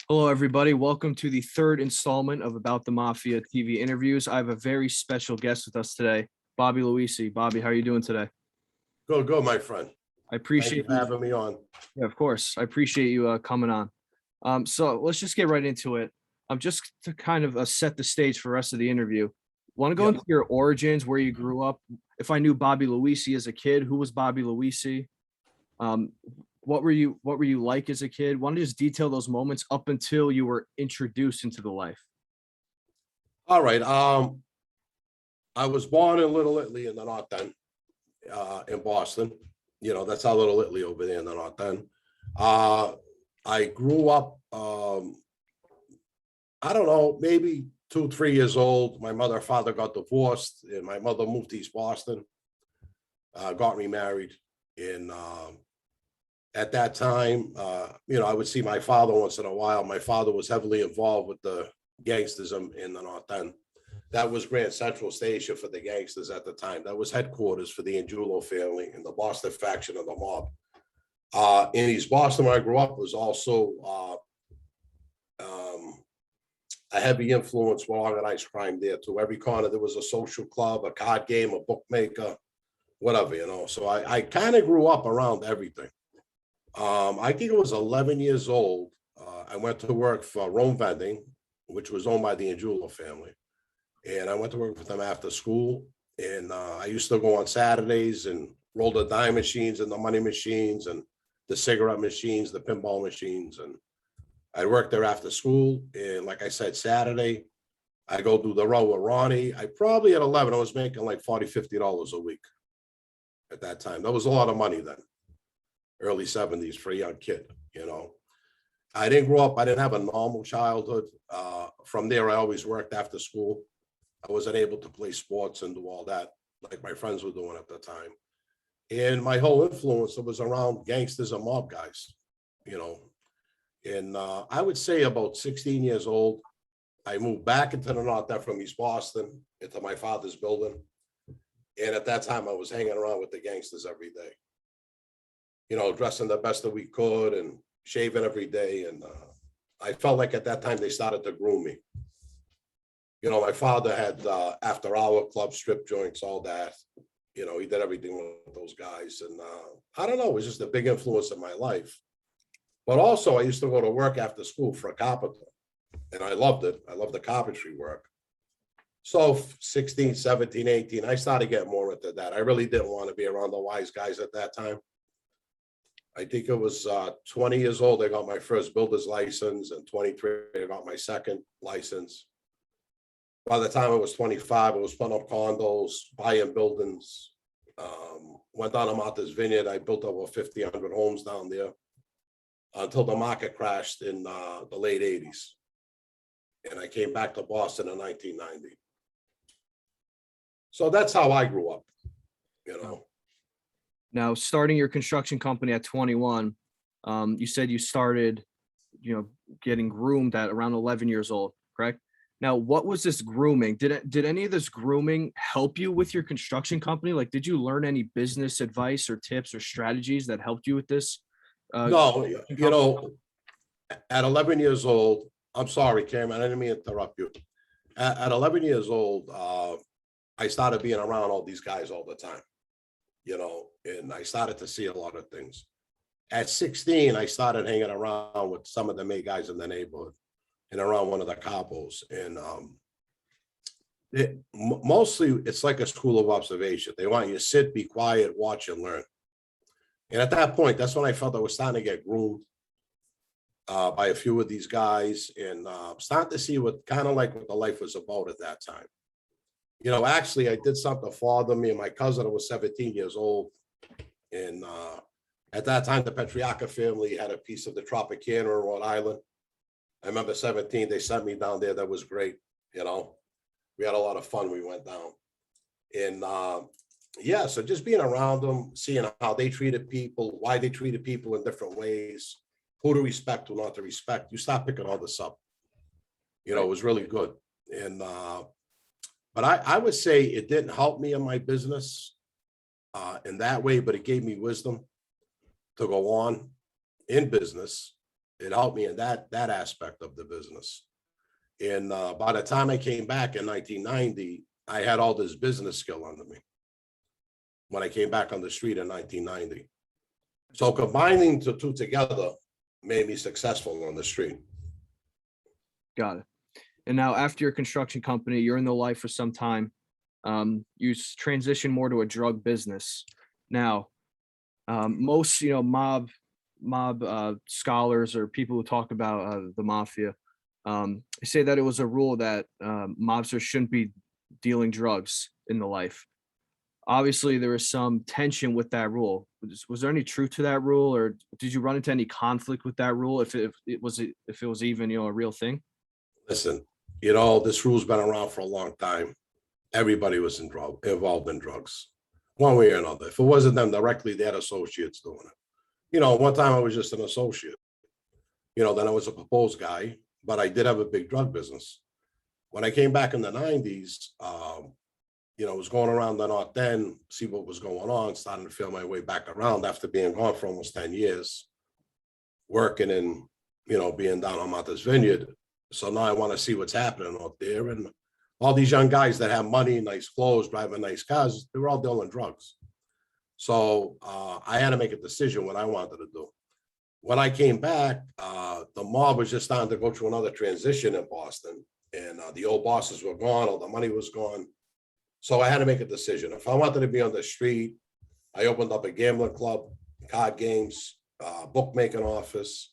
Hello, everybody. Welcome to the third installment of About the Mafia TV interviews. I have a very special guest with us today, Bobby Luisi. Bobby, how are you doing today? Go, my friend. I Thank you appreciate for having me on. Yeah, of course. I appreciate you coming on. So let's just get right into it. Just to kind of set the stage for the rest of the interview. Want to go Yep. into your origins, where you grew up? If I knew Bobby Luisi as a kid, who was Bobby Luisi? Um, what were you like as a kid? Want to just detail those moments up until you were introduced into the life? All right. I was born in Little Italy in the North End, in Boston. That's our Little Italy over there in the North End. I grew up, I don't know, maybe 2, 3 years old. My mother and father got divorced, and my mother moved to East Boston, got remarried. And at that time, I would see my father once in a while. My father was heavily involved with the gangsterism in the North End. That was Grand Central Station for the gangsters at the time. That was headquarters for the Angiulo family and the Boston faction of the mob. In East Boston, where I grew up, was also a heavy influence for organized crime there too. Every corner there was a social club, a card game, a bookmaker, whatever. So I kind of grew up around everything. I think it was 11 years old. I went to work for Rome Vending, which was owned by the Angiulo family. And I went to work with them after school. And I used to go on Saturdays and roll the dime machines and the money machines and the cigarette machines, the pinball machines. And I worked there after school. And like I said, Saturday, I go do the row with Ronnie. I probably at 11, I was making like $40, $50 a week at that time. That was a lot of money then, early 70s for a young kid. I didn't grow up, I didn't have a normal childhood. From there, I always worked after school. I wasn't able to play sports and do all that like my friends were doing at the time. And my whole influence was around gangsters and mob guys. And I would say about 16 years old, I moved back into the North End from East Boston into my father's building. And at that time, I was hanging around with the gangsters every day, dressing the best that we could and shaving every day. And I felt like at that time they started to groom me. My father had after hour club, strip joints, all that. He did everything with those guys. And I don't know, it was just a big influence in my life. But also I used to go to work after school for a carpenter. And I loved it. I loved the carpentry work. So 16, 17, 18, I started getting more into that. I really didn't want to be around the wise guys at that time. I think it was 20 years old, I got my first builder's license, and 23, I got my second license. By the time I was 25, I was putting up condos, buying buildings. Went down to Martha's Vineyard. I built over 50, 100 homes down there until the market crashed in the late 80s. And I came back to Boston in 1990. So that's how I grew up. Now, starting your construction company at 21, you said you started, getting groomed at around 11 years old, correct? Now, what was this grooming? Did any of this grooming help you with your construction company? Like, did you learn any business advice or tips or strategies that helped you with this? No, at 11 years old, I'm sorry, Cameron, I didn't mean to interrupt you. At 11 years old, I started being around all these guys all the time, and I started to see a lot of things. At 16, I started hanging around with some of the main guys in the neighborhood and around one of the capos. And mostly it's like a school of observation. They want you to sit, be quiet, watch and learn. And at that point, that's when I felt I was starting to get groomed by a few of these guys and starting to see what the life was about at that time. Actually, I did something to father me and my cousin, who was 17 years old. And at that time, the Petriaca family had a piece of the Tropicana in Rhode Island. I remember 17, they sent me down there. That was great. We had a lot of fun. We went down. And so just being around them, seeing how they treated people, why they treated people in different ways, who to respect, who not to respect. You start picking all this up. It was really good. And but I would say it didn't help me in my business in that way, but it gave me wisdom to go on in business It helped me in that aspect of the business. And by the time I came back in 1990, I had all this business skill under me when I came back on the street in 1990. So combining the two together made me successful on the street. Got it. And now after your construction company, you're in the life for some time. Transition more to a drug business. Now, most, mob scholars or people who talk about the mafia say that it was a rule that mobsters shouldn't be dealing drugs in the life. Obviously, there was some tension with that rule. Was there any truth to that rule, or did you run into any conflict with that rule if it was even a real thing? Listen, this rule's been around for a long time. Everybody was involved in drugs, one way or another. If it wasn't them directly, they had associates doing it. One time I was just an associate. Then I was a proposed guy, but I did have a big drug business. When I came back in the 90s, I was going around the North End, see what was going on, starting to feel my way back around after being gone for almost 10 years, working and, being down on Martha's Vineyard. So now I want to see what's happening out there. And all these young guys that have money, nice clothes, driving nice cars, they were all dealing drugs. So I had to make a decision what I wanted to do. When I came back, the mob was just starting to go through another transition in Boston. And the old bosses were gone, all the money was gone. So I had to make a decision. If I wanted to be on the street, I opened up a gambling club, card games, bookmaking office.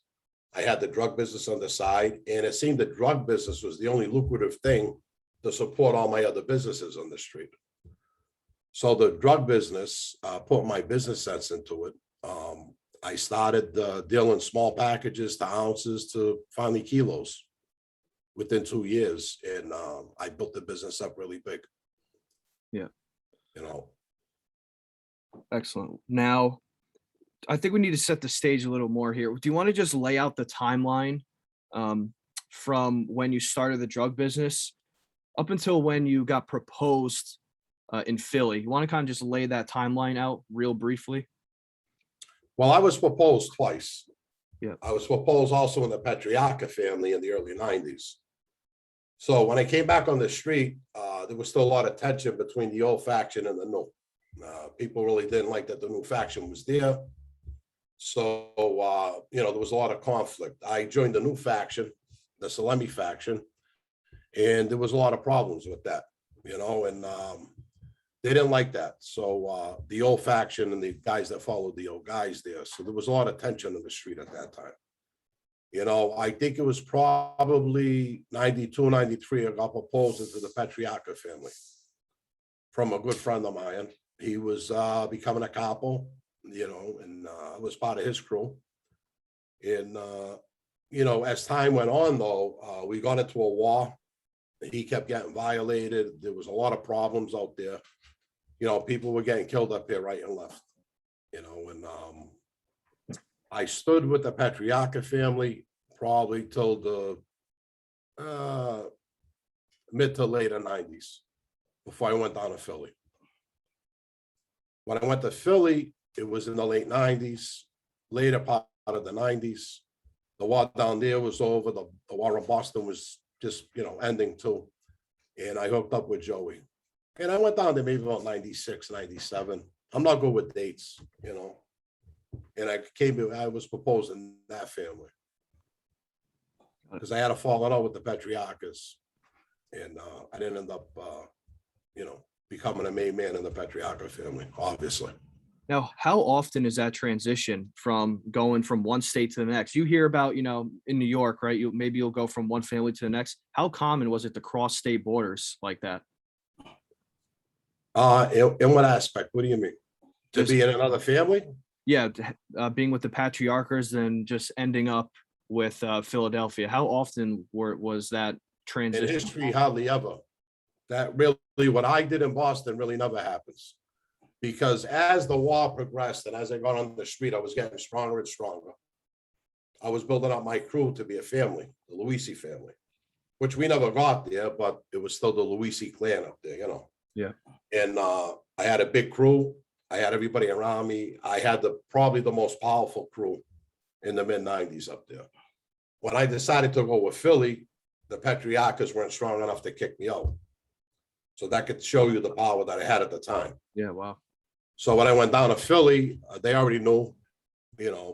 I had the drug business on the side, and it seemed the drug business was the only lucrative thing to support all my other businesses on the street. So the drug business put my business sense into it. I started dealing small packages to ounces to finally kilos within 2 years, and I built the business up really big. Yeah. Excellent. Now, I think we need to set the stage a little more here. Do you want to just lay out the timeline from when you started the drug business up until when you got proposed in Philly? You want to kind of just lay that timeline out real briefly? Well, I was proposed twice. Yeah. I was proposed also in the Patriarca family in the early 90s. So when I came back on the street, there was still a lot of tension between the old faction and the new. People really didn't like that the new faction was there. So, there was a lot of conflict. I joined the new faction, the Salemi faction, and there was a lot of problems with that, and they didn't like that. So the old faction and the guys that followed the old guys there. So there was a lot of tension in the street at that time. I think it was probably 92, 93, I got proposed into the Patriarca family from a good friend of mine. He was becoming a capo, and I was part of his crew. And, as time went on, though, we got into a war. He kept getting violated. There was a lot of problems out there. People were getting killed up here right and left, and I stood with the Patriarca family probably till the mid to later 90s before I went down to Philly. When I went to Philly, it was in the late 90s, later part of the 90s. The war down there was over. The war in Boston was just, ending too. And I hooked up with Joey. And I went down to maybe about 96, 97. I'm not good with dates, And I was proposed in that family. Because I had a falling out with the Patriarchas. And I didn't end up, becoming a main man in the Patriarcha family, obviously. Now, how often is that transition from going from one state to the next? You hear about, in New York, right? Maybe you'll go from one family to the next. How common was it to cross state borders like that? In what aspect? What do you mean? To be in another family? Yeah, being with the Patriarchas and just ending up with Philadelphia. How often was that transition? In history, hardly ever. That really, what I did in Boston really never happens. Because as the war progressed and as I got on the street, I was getting stronger and stronger. I was building up my crew to be a family, the Luisi family, which we never got there, but it was still the Luisi clan up there, Yeah. And I had a big crew. I had everybody around me. I had probably the most powerful crew in the mid 90s up there. when I decided to go with Philly, the Patriarchas weren't strong enough to kick me out. So that could show you the power that I had at the time. Yeah. Wow. So when I went down to Philly, they already knew,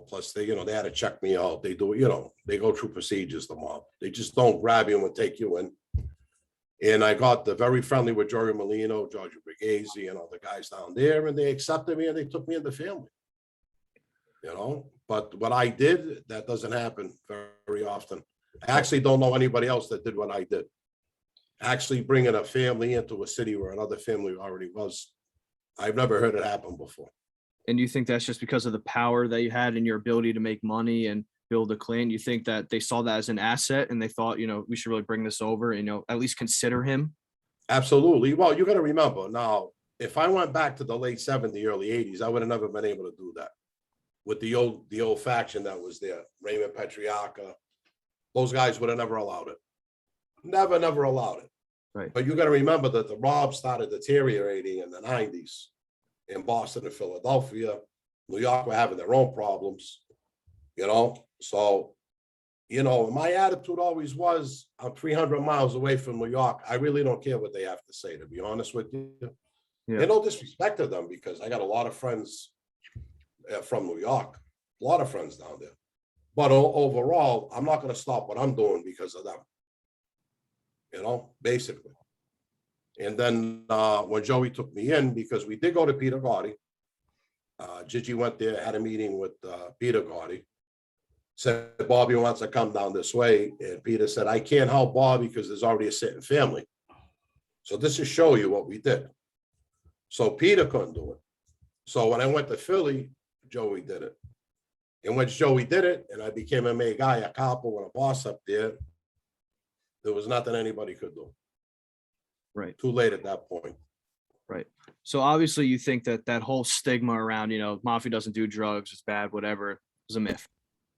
plus they had to check me out. They do, they go through procedures, the mob. They just don't grab you and take you in. And I got very friendly with Joey Molino, Giorgio Borghese, and all the guys down there, and they accepted me and they took me in the family. But what I did, that doesn't happen very often. I actually don't know anybody else that did what I did. Actually bringing a family into a city where another family already was. I've never heard it happen before. And you think that's just because of the power that you had and your ability to make money and build a clan? You think that they saw that as an asset and they thought, we should really bring this over and, at least consider him? Absolutely. Well, you got to remember now, if I went back to the late 70s, early 80s, I would have never been able to do that with the old faction that was there. Raymond Patriarca, those guys would have never allowed it. Never allowed it. Right. But you got to remember that the mob started deteriorating in the 90s in Boston and Philadelphia. New York were having their own problems, So, my attitude always was, I'm 300 miles away from New York. I really don't care what they have to say, to be honest with you. Yeah. And no disrespect to them, because I got a lot of friends from New York, a lot of friends down there. But overall, I'm not going to stop what I'm doing because of them. Basically. And then when Joey took me in, because we did go to Peter Gotti, Gigi went there, had a meeting with Peter Gotti, said, Bobby wants to come down this way. And Peter said, I can't help Bobby because there's already a sitting family. So this is show you what we did. So Peter couldn't do it. So when I went to Philly, Joey did it. And when Joey did it, and I became a main guy, a capo and a boss up there, there was nothing anybody could do. Right. Too late at that point. Right. So obviously you think that whole stigma around, Mafia doesn't do drugs, it's bad, whatever, is a myth,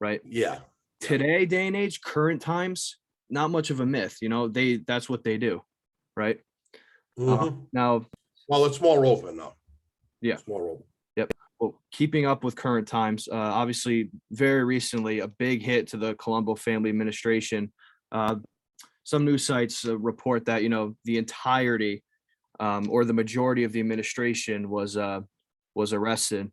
right? Yeah. Today, day and age, current times, not much of a myth. That's what they do, right? Now, well, it's more open now. Yeah. It's more open. Yep. Well, keeping up with current times, obviously, very recently, a big hit to the Colombo family administration. Some news sites report that, the entirety or the majority of the administration was arrested.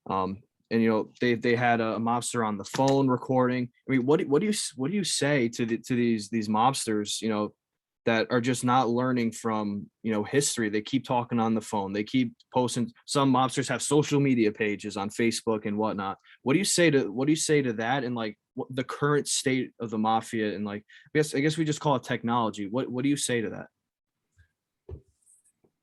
And, they had a mobster on the phone recording. I mean, what do you say to these mobsters, that are just not learning from, history? They keep talking on the phone. They keep posting. Some mobsters have social media pages on Facebook and whatnot. What do you say to that? And like the current state of the mafia, and like, I guess we just call it technology. What do you say to that?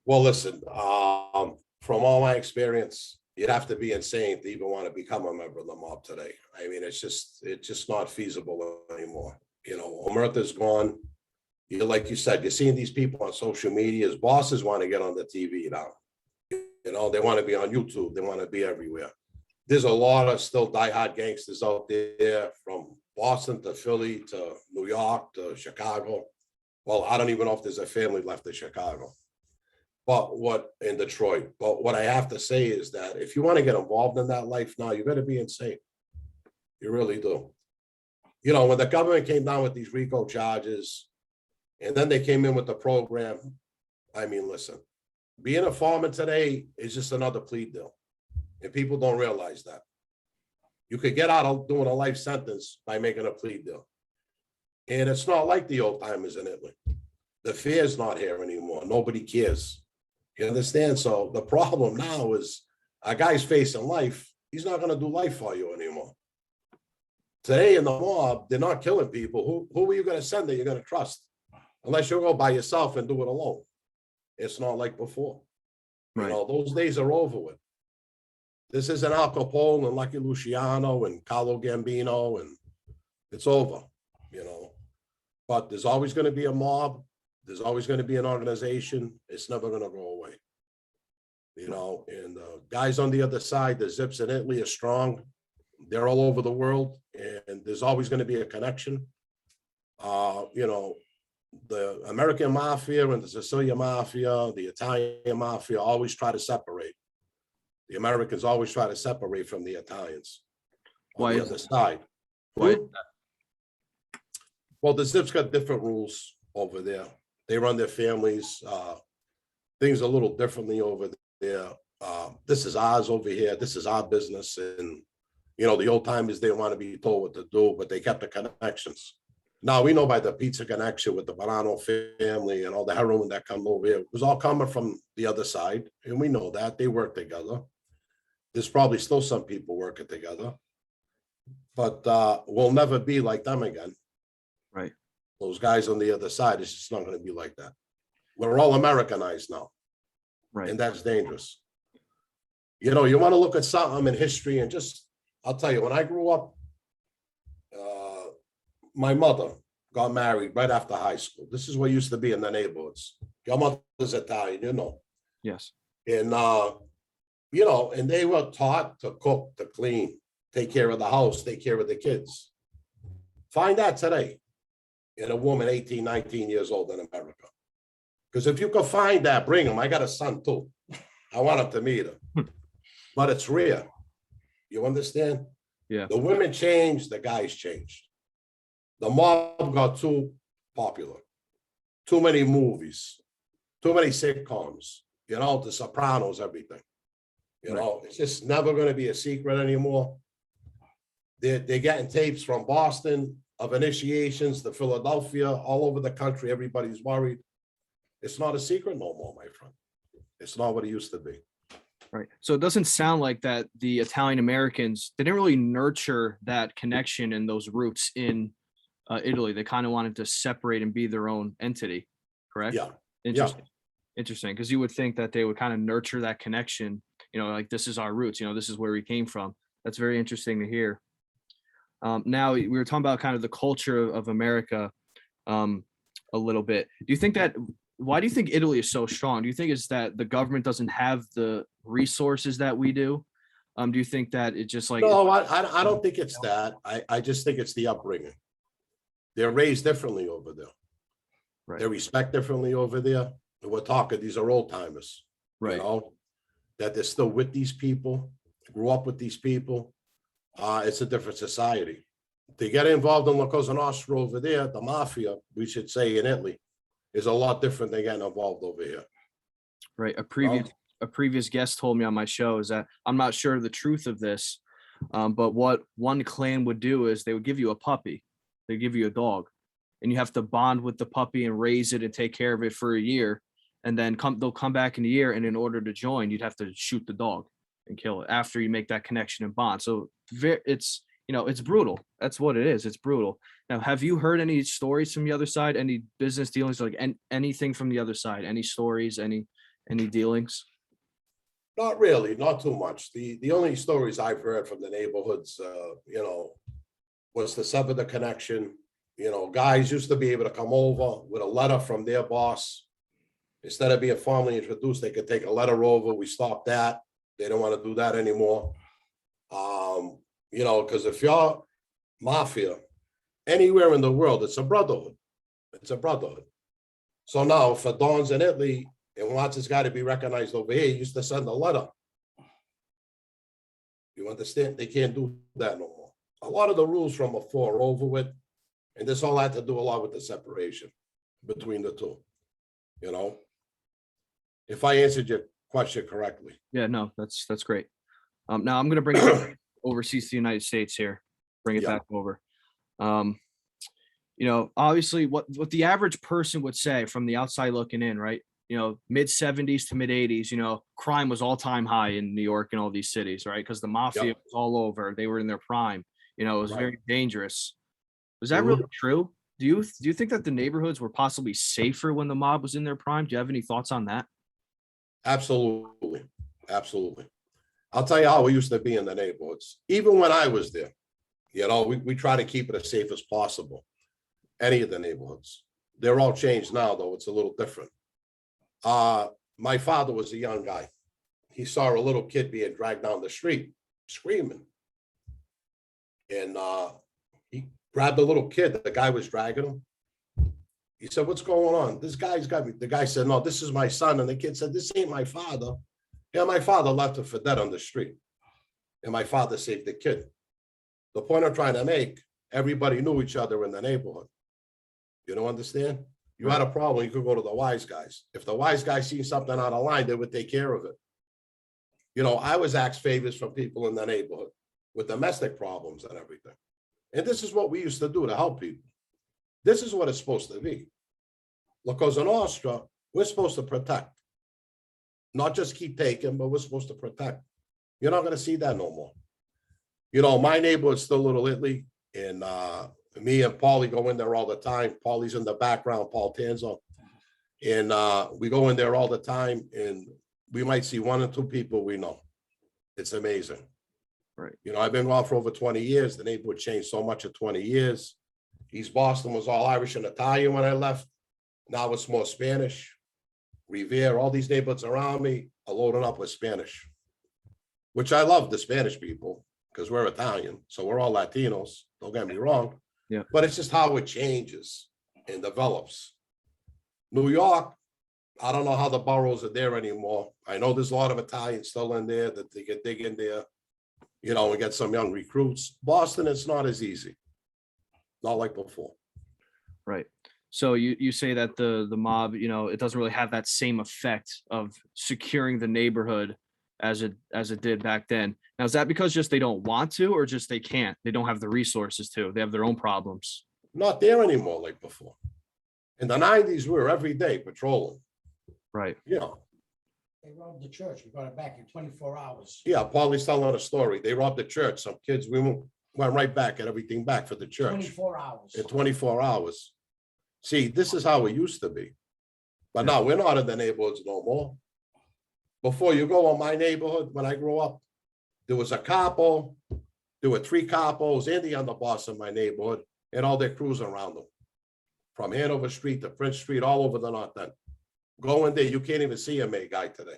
Well, listen, from all my experience, you'd have to be insane to even want to become a member of the mob today. I mean, it's just not feasible anymore. Omerta's gone. Like you said, you're seeing these people on social media. As bosses want to get on the TV now. They want to be on YouTube. They want to be everywhere. There's a lot of still diehard gangsters out there, from Boston to Philly to New York to Chicago. Well, I don't even know if there's a family left in Chicago. In Detroit. But what I have to say is that if you want to get involved in that life now, you better be insane. You really do. When the government came down with these RICO charges, and then they came in with the program, I mean, listen, being a farmer today is just another plea deal. And people don't realize that. You could get out of doing a life sentence by making a plea deal. And it's not like the old timers in Italy. The fear's not here anymore. Nobody cares. You understand? So the problem now is a guy's facing life. He's not going to do life for you anymore. Today in the mob, they're not killing people. Who are you going to send that you're going to trust? Unless you'll go by yourself and do it alone. It's not like before. Right. Those days are over with. This isn't Al Capone and Lucky Luciano and Carlo Gambino, and it's over, But there's always going to be a mob. There's always going to be an organization. It's never going to go away. And guys on the other side, the Zips in Italy are strong. They're all over the world, and there's always going to be a connection. The American Mafia and the Sicilian Mafia, the Italian Mafia always try to separate. The Americans always try to separate from the Italians on Why the is other side. Why? Well, the Zips got different rules over there. They run their families, things a little differently over there. This is ours over here. This is our business. And, you know, the old timers didn't want to be told what to do, but they kept the connections. Now we know by the pizza connection with the Bonanno family and all the heroin that come over here, it was all coming from the other side. And we know that they work together. There's probably still some people working together, but we'll never be like them again. Right. Those guys on the other side, it's just not going to be like that. We're all Americanized now. Right. And that's dangerous. You know, you want to look at something in history and just, I'll tell you, when I grew up, my mother got married right after high school. This is what used to be in the neighborhoods. Your mother's Italian, you know. Yes. And, you know, and they were taught to cook, to clean, take care of the house, take care of the kids. Find that today in a woman 18, 19 years old in America. Because if you could find that, bring them. I got a son too. I want him to meet her. But it's rare. You understand? Yeah. The women changed, the guys changed. The mob got too popular. Too many movies. Too many sitcoms. You know, The Sopranos, everything. You know, it's just never going to be a secret anymore. They're getting tapes from Boston of initiations to Philadelphia, all over the country. Everybody's worried. It's not a secret no more, my friend. It's not what it used to be. Right. So it doesn't sound like that the Italian Americans didn't really nurture that connection and those roots in Italy. They kind of wanted to separate and be their own entity. Correct? Yeah. Interesting. Interesting. Because you would think that they would kind of nurture that connection, you know, like this is our roots, you know, this is where we came from. That's very interesting to hear. Now we were talking about kind of the culture of America a little bit. Do you think that, why do you think Italy is so strong? Do you think it's that the government doesn't have the resources that we do? Do you think that it just like, No, I don't think it's that. I just think it's the upbringing. They're raised differently over there. right, They respect differently over there. And we're talking, these are old timers, right, you know, that they're still with these people, grew up with these people. It's a different society. They get involved in La Cosa Nostra over there, the mafia, we should say in Italy, is a lot different than getting involved over here. right. A previous guest told me on my show is that I'm not sure of the truth of this, but what one clan would do is they would give you a puppy, they give you a dog, and you have to bond with the puppy and raise it and take care of it for a year, and then they'll come back in a year, and in order to join, you'd have to shoot the dog and kill it after you make that connection and bond. So it's, you know, it's brutal. That's what it is. It's brutal. Now, have you heard any stories from the other side? Any business dealings, like anything from the other side? Any stories? Any dealings? Not really, not too much. The only stories I've heard from the neighborhoods, you know, was to sever the connection. You know, guys used to be able to come over with a letter from their boss. Instead of being formally introduced, they could take a letter over. We stopped that. They don't want to do that anymore. You know, because if you're mafia, anywhere in the world, it's a brotherhood. It's a brotherhood. So now for Don's in Italy and wants this guy to be recognized over here, he used to send a letter. You understand? They can't do that no more. A lot of the rules from before are over with. And this all had to do a lot with the separation between the two. You know, if I answered your question correctly. Yeah, no, that's great. Now I'm going to bring it overseas to the United States here, bring it back over. You know, obviously what the average person would say from the outside looking in, right? You know, mid 70s to mid 80s, you know, crime was all time high in New York and all these cities, right? Because the mafia was all over. They were in their prime. You know, it was very dangerous. Was that really true? Do you think that the neighborhoods were possibly safer when the mob was in their prime? Do you have any thoughts on that? Absolutely. Absolutely. I'll tell you how we used to be in the neighborhoods. Even when I was there, you know, we try to keep it as safe as possible. Any of the neighborhoods. They're all changed now, though. It's a little different. My father was a young guy. He saw a little kid being dragged down the street, screaming. And he grabbed the little kid. The guy was dragging him. He said, "What's going on? This guy's got me." The guy said, "No, this is my son." And the kid said, "This ain't my father." Yeah, my father left him for dead on the street. And my father saved the kid. The point I'm trying to make, everybody knew each other in the neighborhood. You don't understand? You had a problem, you could go to the wise guys. If the wise guys see something out of line, they would take care of it. You know, I was asked favors from people in the neighborhood with domestic problems and everything. And this is what we used to do to help people. This is what it's supposed to be. Because in Austria, we're supposed to protect. Not just keep taking, but we're supposed to protect. You're not going to see that no more. You know, my neighborhood's still Little Italy, and me and Paulie go in there all the time. Paulie's in the background, Paul Tanzo. And we go in there all the time, and we might see 1 or 2 people we know. It's amazing. Right. You know, I've been gone for over 20 years. The neighborhood changed so much in 20 years. East Boston was all Irish and Italian when I left. Now it's more Spanish. Revere, all these neighborhoods around me are loaded up with Spanish, which I love the Spanish people because we're Italian. So we're all Latinos. Don't get me wrong. Yeah. But it's just how it changes and develops. New York, I don't know how the boroughs are there anymore. I know there's a lot of Italians still in there that they can dig in there, you know, and get some young recruits. Boston, it's not as easy. Not like before. Right. So you say that the mob, you know, it doesn't really have that same effect of securing the neighborhood as it did back then. Now, is that because just they don't want to, or just they can't? They don't have the resources to. They have their own problems. Not there anymore like before. In the 90s, we were every day patrolling. Right. You know. They robbed the church. We got it back in 24 hours. Yeah, Paulie's telling a story. They robbed the church. Some kids, we went right back, got everything back for the church. 24 hours. In 24 hours. See, this is how it used to be. But now we're not in the neighborhoods no more. Before you go on my neighborhood, when I grew up, there was a Capo, there were 3 Capos and the underboss in my neighborhood and all their crews around them. From Hanover Street to Prince Street, all over the North End. Go in there, you can't even see a May guy today.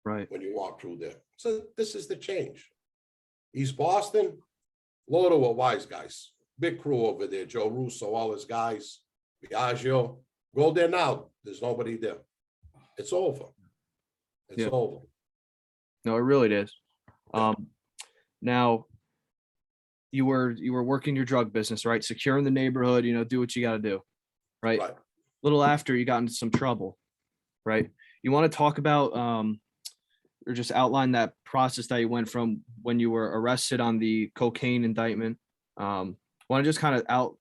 Right. When you walk through there. So this is the change. East Boston, loaded with wise guys. Big crew over there, Joe Russo, all his guys. Biagio, go there now. There's nobody there. It's over. It's over. No, it really is. Now you were working your drug business, right? Securing the neighborhood, you know, do what you got to do, right? Right. Little after you got into some trouble, right? You want to talk about or just outline that process that you went from when you were arrested on the cocaine indictment. Want to just kind of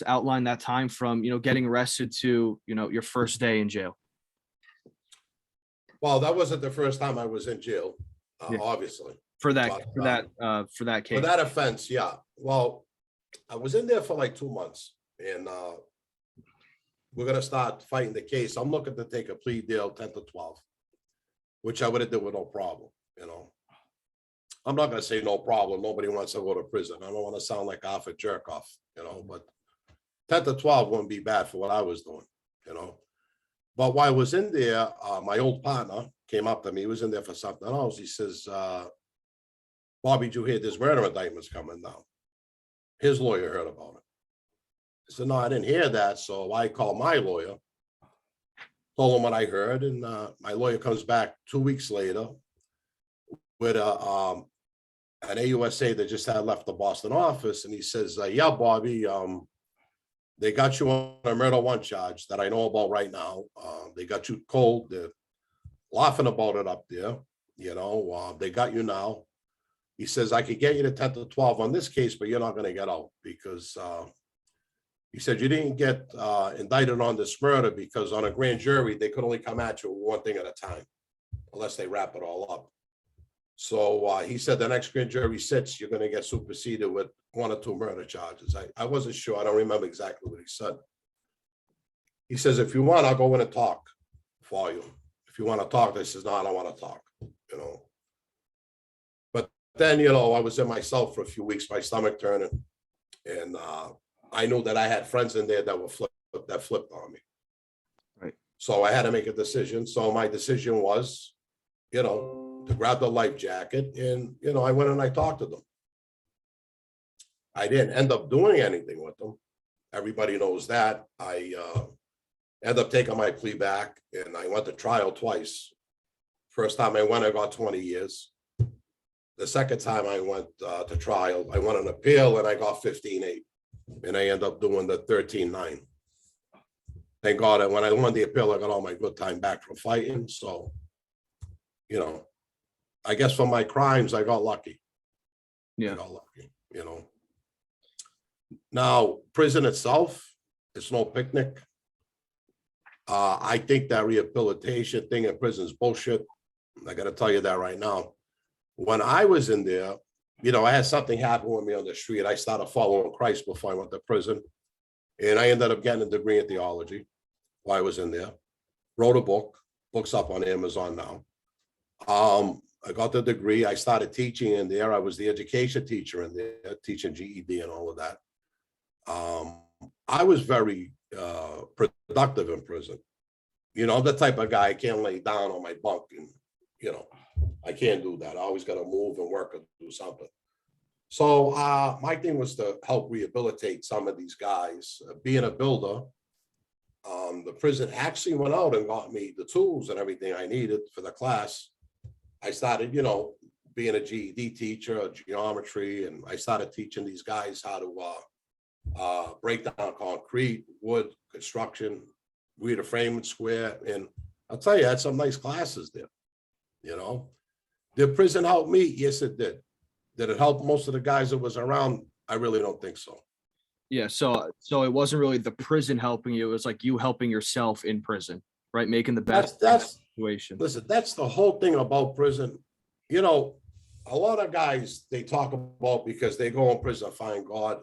outline that time from, you know, getting arrested to, you know, your first day in jail. Well, that wasn't the first time I was in jail, obviously. For that case. For that offense, yeah. Well, I was in there for like 2 months, and we're gonna start fighting the case. I'm looking to take a plea deal 10 to 12, which I would have done with no problem, you know. I'm not gonna say no problem. Nobody wants to go to prison. I don't want to sound like half a jerk off, you know, but 10 to 12 wouldn't be bad for what I was doing, you know. But while I was in there, my old partner came up to me. He was in there for something else. He says, Bobby, did you hear there's murder indictments coming down? His lawyer heard about it. I said, no, I didn't hear that. So I called my lawyer, told him what I heard. And my lawyer comes back 2 weeks later with an AUSA that just had left the Boston office. And he says, yeah, Bobby, they got you on a murder 1 charge that I know about right now. They got you cold. They're laughing about it up there. You know, they got you now. He says, I could get you to 10 to 12 on this case, but you're not going to get out because he said you didn't get indicted on this murder because on a grand jury, they could only come at you with 1 thing at a time unless they wrap it all up. So he said the next grand jury sits, you're going to get superseded with 1 or 2 murder charges. I wasn't sure. I don't remember exactly what he said. He says, if you want, I'll go in and talk for you. If you want to talk, he says, no, I don't want to talk, you know. But then, you know, I was in my cell for a few weeks, my stomach turning. And I knew that I had friends in there that were flipped on me. Right. So I had to make a decision. So my decision was, you know, to grab the life jacket, and you know, I went and I talked to them. I didn't end up doing anything with them. Everybody knows that. I ended up taking my plea back, and I went to trial twice. First time I went, I got 20 years. The second time I went to trial, I went an appeal, and I got 15-8, and I ended up doing the 13-9. thank God that when I won the appeal, I got all my good time back from fighting. So, you know, I guess for my crimes, I got lucky. I Yeah. got lucky, you know. Now, prison itself, it's no picnic. I think that rehabilitation thing in prison is bullshit. I got to tell you that right now. When I was in there, you know, I had something happen with me on the street. I started following Christ before I went to prison. And I ended up getting a degree in theology while I was in there. Wrote a book. Book's up on Amazon now. I got the degree. I started teaching in there. I was the education teacher in there, teaching GED and all of that. I was very productive in prison. You know, I'm the type of guy, I can't lay down on my bunk and, you know, I can't do that. I always got to move and work or do something. So my thing was to help rehabilitate some of these guys. Being a builder, the prison actually went out and got me the tools and everything I needed for the class. I started, you know, being a GED teacher, geometry, and I started teaching these guys how to break down concrete, wood, construction, read a frame and square. And I'll tell you, I had some nice classes there, you know. Did prison help me? Yes, it did. Did it help most of the guys that was around? I really don't think so. Yeah. So it wasn't really the prison helping you. It was like you helping yourself in prison, right? Making the best of That's the situation. listen, that's the whole thing about prison. You know, a lot of guys, they talk about because they go in prison to find God.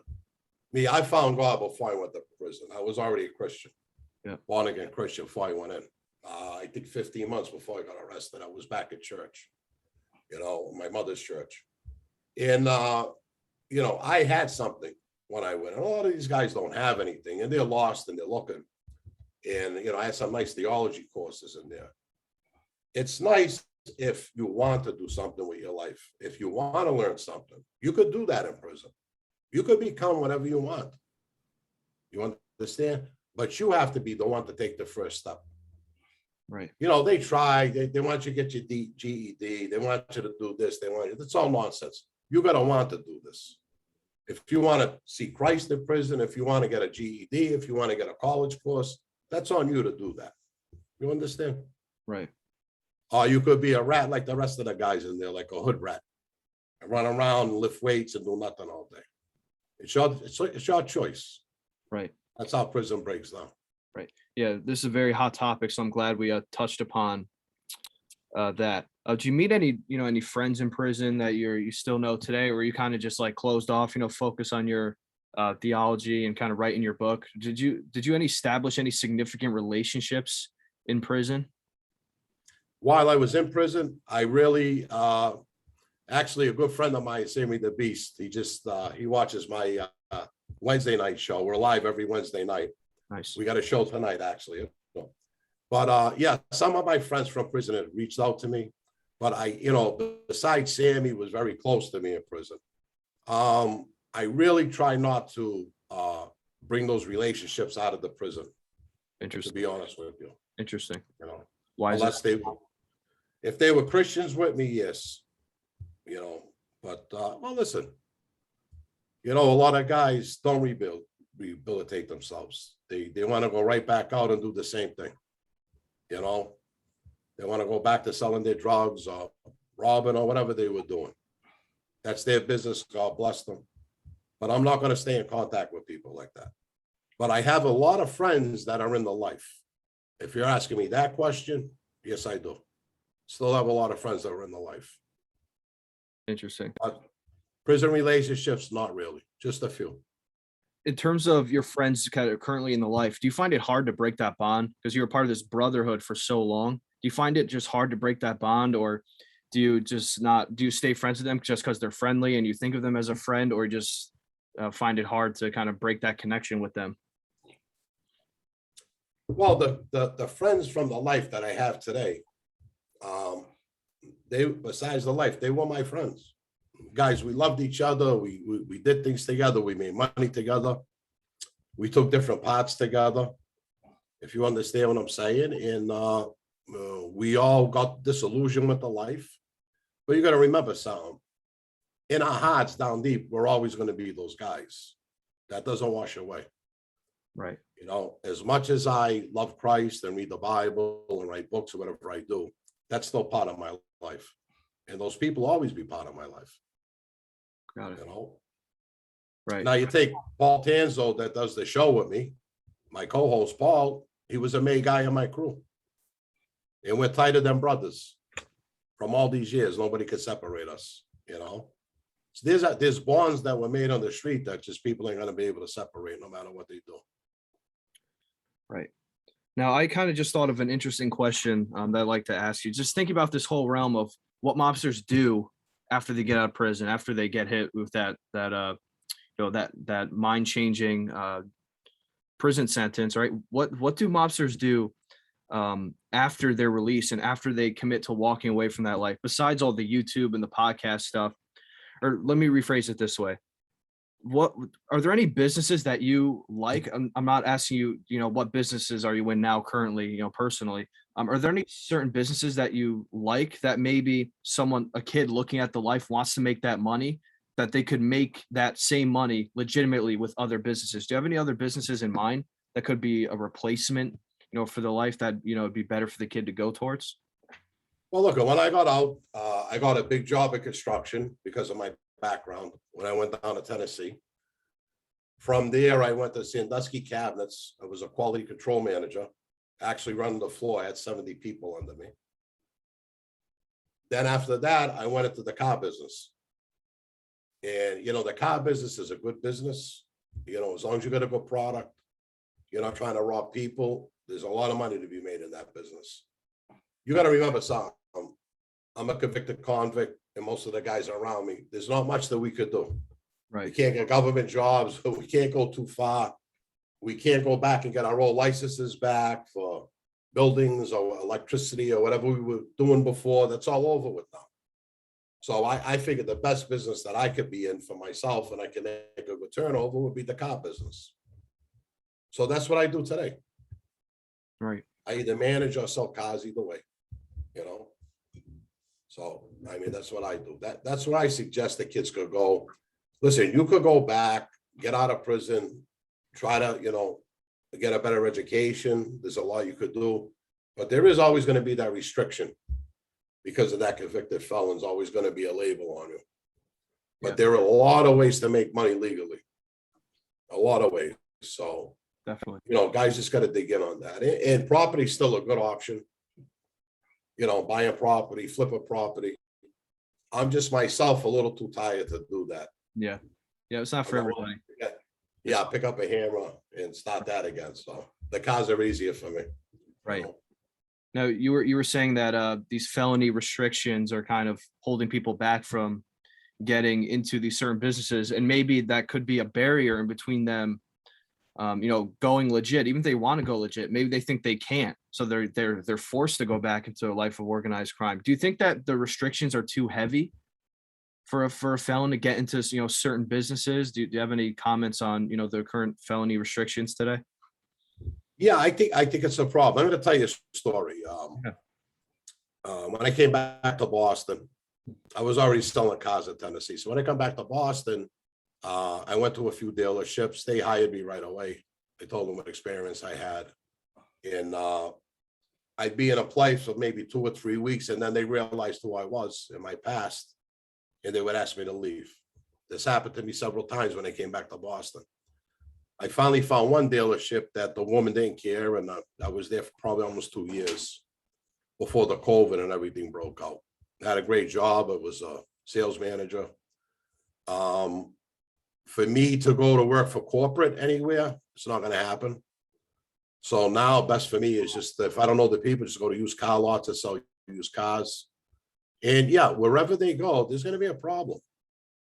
Me, I found God before I went to prison. I was already a Christian, born again Christian before I went in. I think 15 months before I got arrested, I was back at church, you know, my mother's church. And, you know, I had something when I went. And a lot of these guys don't have anything and they're lost and they're looking. And, you know, I had some nice theology courses in there. It's nice if you want to do something with your life. If you want to learn something, you could do that in prison. You could become whatever you want. You understand? But you have to be the one to take the first step. Right. You know, they try, they want you to get your GED, they want you to do this, they want you, it's all nonsense. You got to want to do this. If you want to see Christ in prison, if you want to get a GED, if you want to get a college course, that's on you to do that. You understand? Right. Or you could be a rat like the rest of the guys in there, like a hood rat. And run around and lift weights and do nothing all day. It's your choice. Right. That's how prison breaks down. Right. Yeah, this is a very hot topic, so I'm glad we touched upon that. Did you meet any friends in prison that you still know today, or you kind of just like closed off, focus on your theology and kind of writing your book? Did you establish any significant relationships in prison? While I was in prison, I really actually a good friend of mine, Sammy the Beast. He watches my Wednesday night show. We're live every Wednesday night. Nice. We got a show tonight, actually. But yeah, some of my friends from prison had reached out to me. But besides Sam, he was very close to me in prison. I really try not to bring those relationships out of the prison. Interesting. To be honest with you. Interesting. Why? Unless if they were Christians with me, yes. But well, listen. A lot of guys don't rehabilitate themselves. They want to go right back out and do the same thing. They want to go back to selling their drugs or robbing or whatever they were doing. That's their business. God bless them. But I'm not going to stay in contact with people like that. But I have a lot of friends that are in the life. If you're asking me that question, yes, I do. Still have a lot of friends that are in the life. Interesting. But prison relationships, not really, just a few. In terms of your friends kind of currently in the life, do you find it hard to break that bond because you were part of this brotherhood for so long? Do you find it just hard to break that bond, or do you stay friends with them just because they're friendly and you think of them as a friend, or just find it hard to kind of break that connection with them? Well, the friends from the life that I have today, besides the life, they were my friends. Guys, we loved each other. We did things together. We made money together. We took different paths together, if you understand what I'm saying. And we all got disillusioned with the life. But you got to remember something. In our hearts, down deep, we're always going to be those guys. That doesn't wash away. Right. You know, as much as I love Christ and read the Bible and write books or whatever I do, that's still part of my life. And those people will always be part of my life, Got it. you know? Right. Now you take Paul Tanzo that does the show with me, my co-host Paul, he was a main guy in my crew. And we're tighter than brothers. From all these years, nobody could separate us, you know? So there's bonds that were made on the street that just people ain't gonna be able to separate no matter what they do. Right. Now, I kind of just thought of an interesting question that I'd like to ask you. Just think about this whole realm of what mobsters do after they get out of prison, after they get hit with that mind-changing prison sentence, right? What do mobsters do after their release and after they commit to walking away from that life, besides all the YouTube and the podcast stuff? Or let me rephrase it this way. What are there any businesses that you like? I'm not asking you, what businesses are you in now currently, personally. Are there any certain businesses that you like that maybe a kid looking at the life wants to make that money, that they could make that same money legitimately with other businesses? Do you have any other businesses in mind that could be a replacement, for the life that, it'd be better for the kid to go towards? Well, look, when I got out, I got a big job in construction because of my background when I went down to Tennessee. From there, I went to Sandusky Cabinets. I was a quality control manager, actually running the floor. I had 70 people under me. Then after that, I went into the car business. And, the car business is a good business. As long as you got a good product, you're not trying to rob people. There's a lot of money to be made in that business. You got to remember something. I'm a convicted convict, and most of the guys around me, there's not much that we could do. Right. We can't get government jobs. We can't go too far. We can't go back and get our old licenses back for buildings or electricity or whatever we were doing before. That's all over with now. So I figured the best business that I could be in for myself and I can make a good turnover would be the car business. So that's what I do today. Right. I either manage or sell cars, either way, So, that's what I do. That's what I suggest the kids could go. Listen, you could go back, get out of prison, try to, get a better education. There's a lot you could do, but there is always going to be that restriction because of that convicted felon's always going to be a label on you. But there are a lot of ways to make money legally. A lot of ways. So definitely, guys just got to dig in on that. And property is still a good option. Buy a property, flip a property. I'm just myself a little too tired to do that. Yeah. It's not for everybody. Yeah, pick up a hammer and start that again. So the cars are easier for me. Right. Now you were saying that these felony restrictions are kind of holding people back from getting into these certain businesses, and maybe that could be a barrier in between them, going legit. Even if they want to go legit, maybe they think they can't, so they're forced to go back into a life of organized crime. Do you think that the restrictions are too heavy for a felon to get into certain businesses? Do you have any comments on the current felony restrictions today? Yeah, I think it's a problem. I'm going to tell you a story. When I came back to Boston, I was already selling cars in Tennessee. So when I come back to Boston, I went to a few dealerships. They hired me right away. I told them what experience I had, and I'd be in a place for maybe 2 or 3 weeks, and then they realized who I was in my past, and they would ask me to leave. This happened to me several times when I came back to Boston. I finally found one dealership that the woman didn't care, and I was there for probably almost 2 years before the COVID and everything broke out. I had a great job. I was a sales manager. For me to go to work for corporate anywhere, it's not going to happen. So now best for me is just, if I don't know the people, just go to used car lots to sell used cars. And yeah, wherever they go, there's going to be a problem.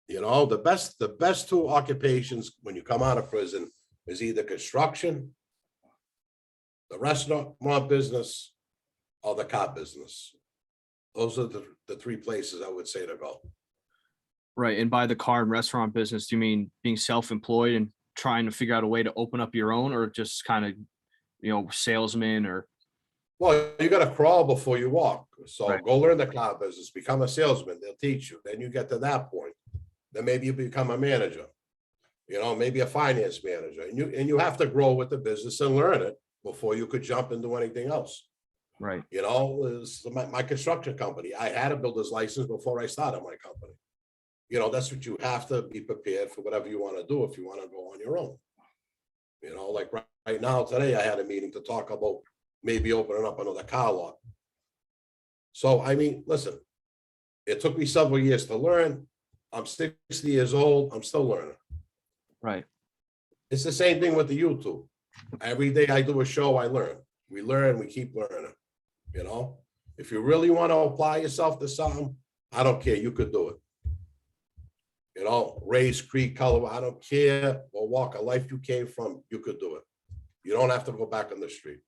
The best 2 occupations when you come out of prison is either construction, the restaurant business, or the car business. Those are the 3 places I would say to go. Right. And by the car and restaurant business, do you mean being self-employed and trying to figure out a way to open up your own, or just kind of, salesman? Or Well, you got to crawl before you walk. So right. Go learn the car business, become a salesman. They'll teach you. Then you get to that point. Then maybe you become a manager. Maybe a finance manager, and you have to grow with the business and learn it before you could jump and do anything else. Right. Is my construction company. I had a builder's license before I started my company. That's what you have to be prepared for, whatever you want to do if you want to go on your own. Like right now, today, I had a meeting to talk about maybe opening up another car lot. So, I mean, listen, it took me several years to learn. I'm 60 years old. I'm still learning. Right. It's the same thing with the YouTube. Every day I do a show, I learn. We learn, we keep learning. If you really want to apply yourself to something, I don't care. You could do it. Race, creed, color, I don't care. Or walk a life you came from, you could do it. You don't have to go back on the street.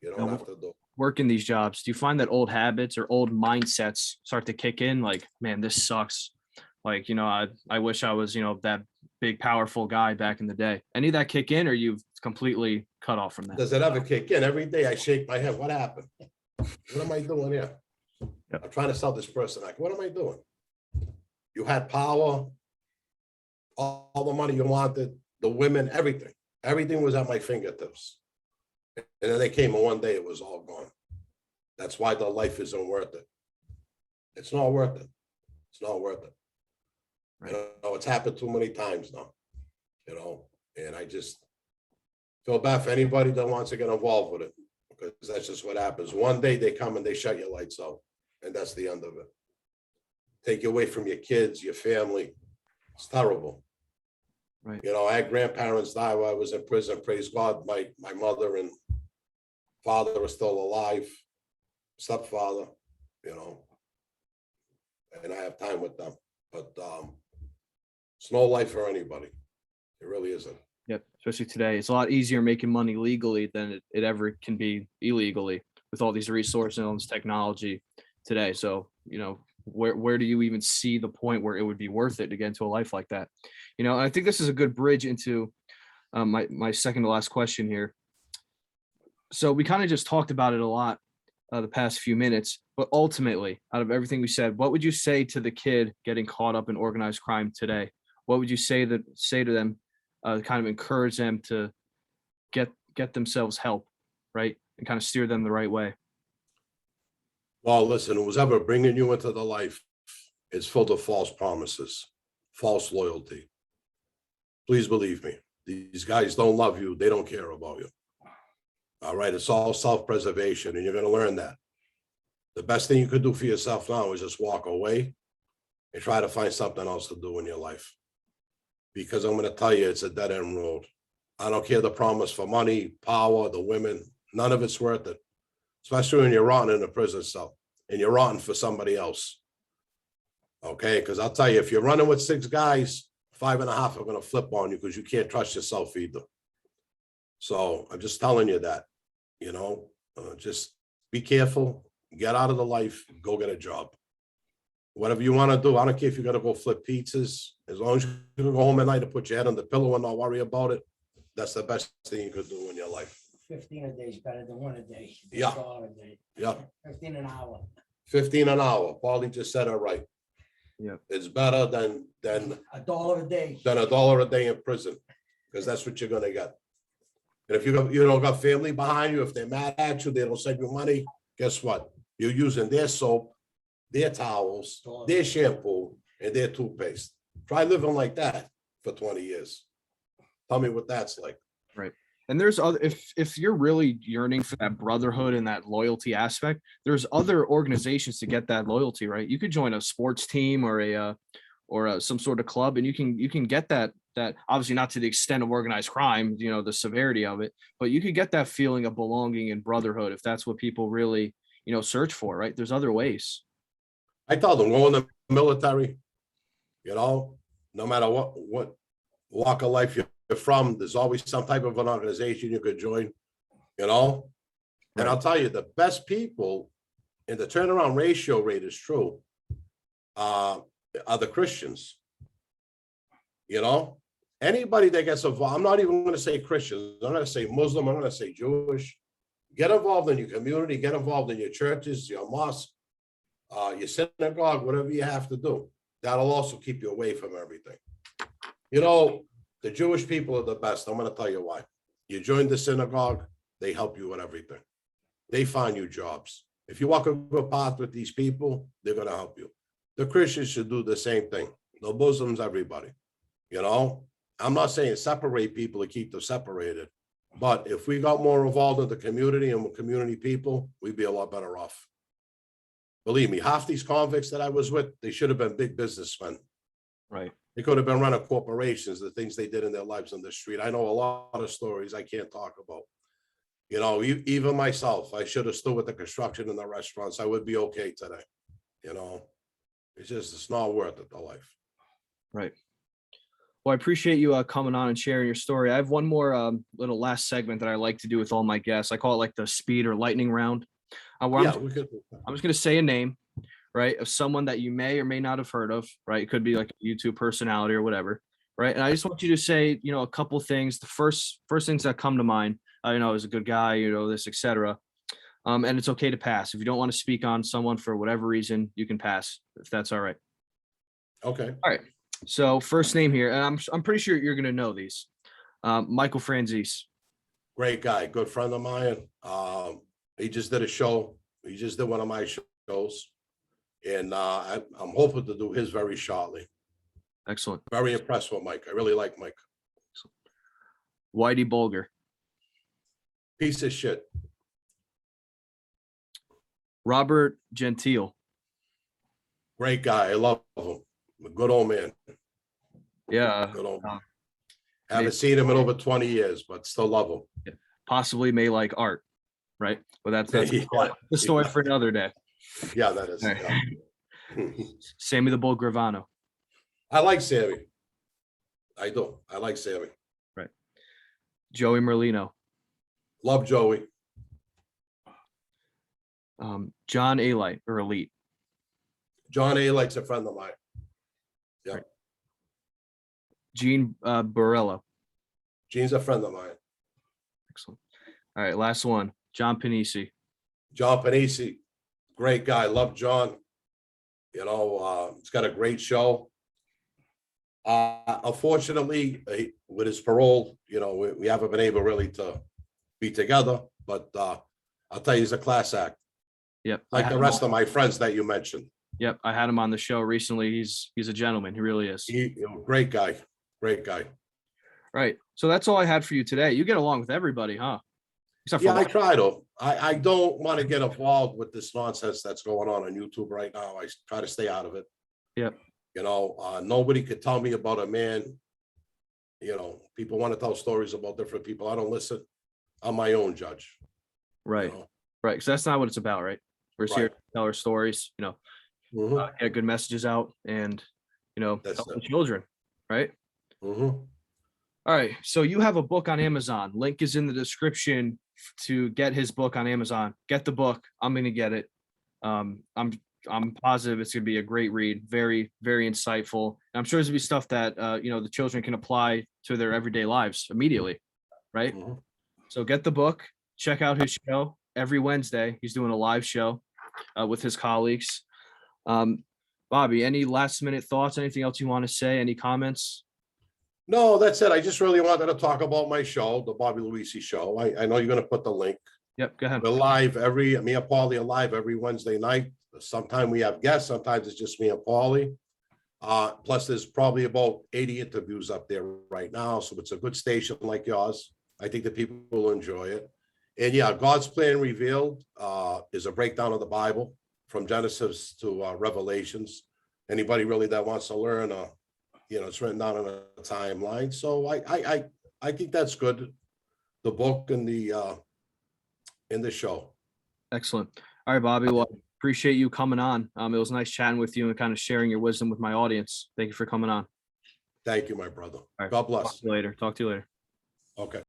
You don't have to do it. Working these jobs, do you find that old habits or old mindsets start to kick in? Like, man, this sucks. Like, I wish I was, that big, powerful guy back in the day. Any of that kick in, or you've completely cut off from that? Does it ever kick in? Every day I shake my head. What happened? What am I doing here? Yep. I'm trying to sell this person. Like, what am I doing? You had power, all the money you wanted, the women, everything. Everything was at my fingertips. And then they came and one day it was all gone. That's why the life isn't worth it. It's not worth it. It's not worth it. Right. It's happened too many times now, and I just feel bad for anybody that wants to get involved with it, because that's just what happens. One day they come and they shut your lights out, and that's the end of it. Take you away from your kids, your family. It's terrible. Right. I had grandparents die while I was in prison. Praise God, my mother and father are still alive, stepfather, and I have time with them. But it's no life for anybody. It really isn't. Yep. Especially today. It's a lot easier making money legally than it ever can be illegally with all these resources and all this technology today. So, where do you even see the point where it would be worth it to get into a life like that? And I think this is a good bridge into my second to last question here. So we kind of just talked about it a lot the past few minutes, but ultimately, out of everything we said, what would you say to the kid getting caught up in organized crime today? What would you say to them, kind of encourage them to get themselves help, right, and kind of steer them the right way? Well, listen, who's ever bringing you into the life is filled with false promises, false loyalty. Please believe me, these guys don't love you. They don't care about you. All right. It's all self-preservation, and you're going to learn that. The best thing you could do for yourself now is just walk away and try to find something else to do in your life. Because I'm going to tell you, it's a dead end road. I don't care the promise for money, power, the women, none of it's worth it. Especially when you're rotting in a prison cell and you're rotting for somebody else. Okay, because I'll tell you, if you're running with 6 guys, 5.5 are going to flip on you because you can't trust yourself either. So I'm just telling you that, just be careful, get out of the life, go get a job. Whatever you want to do, I don't care if you're going to go flip pizzas, as long as you can go home at night and put your head on the pillow and not worry about it. That's the best thing you could do in your life. 15 a day is better than 1 a day. Yeah. $1 a day. Yeah. 15 an hour. 15 an hour. Paulie just said it right. Yeah. It's better than $1 a day. $1 a day in prison, because that's what you're gonna get. And if you don't got family behind you, if they're mad at you, they don't send you money, guess what? You're using their soap, their towels, their shampoo, and their toothpaste. Try living like that for 20 years. Tell me what that's like. Right. And there's other, if you're really yearning for that brotherhood and that loyalty aspect, there's other organizations to get that loyalty, right? You could join a sports team or some sort of club, and you can get that obviously not to the extent of organized crime, the severity of it, but you could get that feeling of belonging and brotherhood if that's what people really, search for, right? There's other ways. I tell them, go in the military, no matter what walk of life you're from, there's always some type of an organization you could join, and I'll tell you, the best people, and the turnaround ratio rate is true, are the Christians. Anybody that gets involved, I'm not even going to say Christians, I'm going to say Muslim, I'm going to say Jewish. Get involved in your community, get involved in your churches, your mosque, your synagogue, whatever you have to do. That'll also keep you away from everything. You know, the Jewish people are the best. I'm gonna tell you why. You join the synagogue, they help you with everything. They find you jobs. If you walk a good path with these people, they're gonna help you. The Christians should do the same thing. The Muslims, everybody. You know, I'm not saying separate people to keep them separated, but if we got more involved in the community and with community people, we'd be a lot better off. Believe me, half these convicts that I was with, they should have been big businessmen. Right. They could have been running corporations, the things they did in their lives on the street. I know a lot of stories I can't talk about. You know, even myself, I should have stood with the construction in the restaurants. I would be okay today. You know, it's not worth it, the life. Right. Well, I appreciate you coming on and sharing your story. I have one more little last segment that I like to do with all my guests. I call it like the speed or lightning round. Where Yeah, I'm we could. just going to say a name, right, of someone that you may or may not have heard of, right? It could be like a YouTube personality or whatever, right? And I just want you to say, you know, a couple things. The first things that come to mind, you know, is a good guy, you know, this, etc. And it's okay to pass. If you don't want to speak on someone for whatever reason, you can pass if that's all right. Okay. All right. So first name here, and I'm pretty sure you're going to know these. Michael Franzese. Great guy, good friend of mine. He just did a show. He just did one of my shows. And I'm hoping to do his very shortly. Excellent. Very impressed with Mike. I really like Mike. Whitey Bulger. Piece of shit. Robert Gentile. Great guy. I love him. A good old man. Yeah. Good old man. Haven't seen him in over 20 years, but still love him. Possibly may like art, right? But that's Yeah. the story for another day. Yeah, that is. All right. Yeah. Sammy the Bull Gravano. I like Sammy. I do. I like Sammy. Right. Joey Merlino. Love Joey. John Alite or Elite. John A. likes a friend of mine. Yeah. Right. Gene Barella. Gene's a friend of mine. Excellent. All right, last one. John Panisi. John Panisi, great guy. Love John. You know, he's got a great show. Unfortunately, with his parole, you know, we haven't been able really to be together, but I'll tell you, he's a class act. Yep. Like the rest of my friends that you mentioned. Yep. I had him on the show recently. He's a gentleman. He really is. Great guy. Great guy. Right. So that's all I had for you today. You get along with everybody, huh? Except for Yeah, I try to. I don't want to get involved with this nonsense that's going on YouTube right now. I try to stay out of it. Yep. You know, nobody could tell me about a man. You know, people want to tell stories about different people. I don't listen. I'm my own judge. Right. You know? Right. Because that's not what it's about, right? We're here Right. to tell our stories, you know, Mhm. get good messages out and, you know, That's help the it. children. Right. Mhm. All right. So you have a book on Amazon. Link is in the description to get his book on Amazon. Get the book. I'm going to get it. I'm positive it's going to be a great read. Very, very insightful. And I'm sure there's going to be stuff that, you know, the children can apply to their everyday lives immediately. Right. Mhm. So get the book, check out his show every Wednesday. He's doing a live show with his colleagues. Bobby, any last minute thoughts? Anything else you want to say? Any comments? No, that's it. I just really wanted to talk about my show, the Bobby Luisi show. I know you're going to put the link. Yep. Go ahead. We're live me and Paulie are live every Wednesday night. Sometimes we have guests. Sometimes it's just me and Paulie. Plus there's probably about 80 interviews up there right now. So it's a good station like yours. I think that people will enjoy it. And yeah, God's Plan Revealed is a breakdown of the Bible from Genesis to Revelations. Anybody really that wants to learn, you know, it's written down on a timeline. So I think that's good. The book and the show. Excellent. All right, Bobby. Well, appreciate you coming on. It was nice chatting with you and kind of sharing your wisdom with my audience. Thank you for coming on. Thank you, my brother. All right. God bless. Talk to you later. Okay.